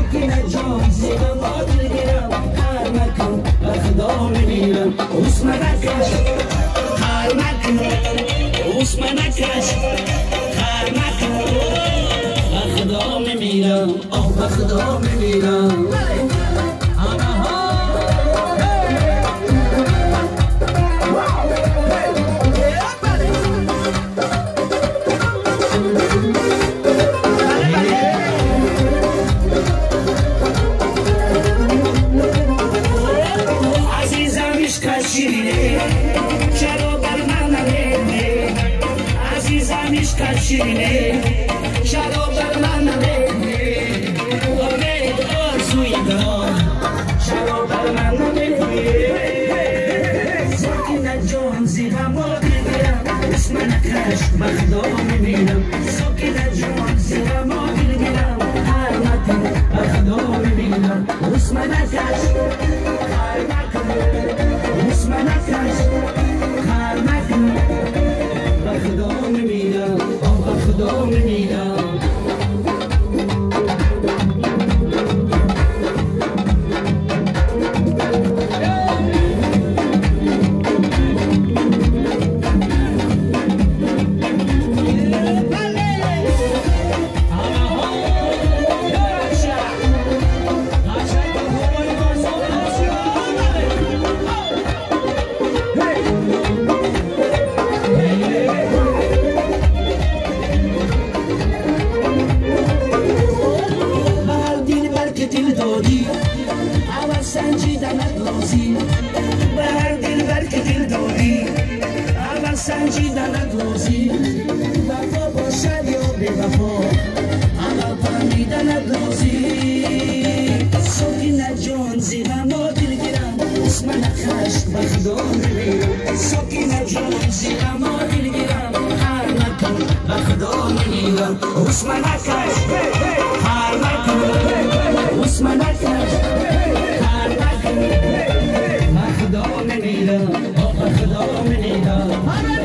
سکینه جان زیر ما دلگیرم هر مکن خدا میمیرم اسم نکش هر مکن اسم نکش هر مکن خدا میمیرم خدا میمیرم شیرینه شراب بر من نمیده امید آرزوی دارم شراب بر من نمیده سکینه جان زیر ما دلگیرم اسم نکش بخدا میمیرم سکینه جان زیر ما دلگیرم هر مکن بخدا میمیرم اسم نکش هر مکن اسم نکش هر مکن بخدا میمیرم خدا میمیرم سنجیدنت لازی وفا باشد یا بی وفا عقل فهمیدنت لازی سکینه جان زیر ما دلگیرم اسم نکش بخدا میمیرم سکینه جان زیر ما دلگیرم هر نکن بخدا میمیرم اسم نکش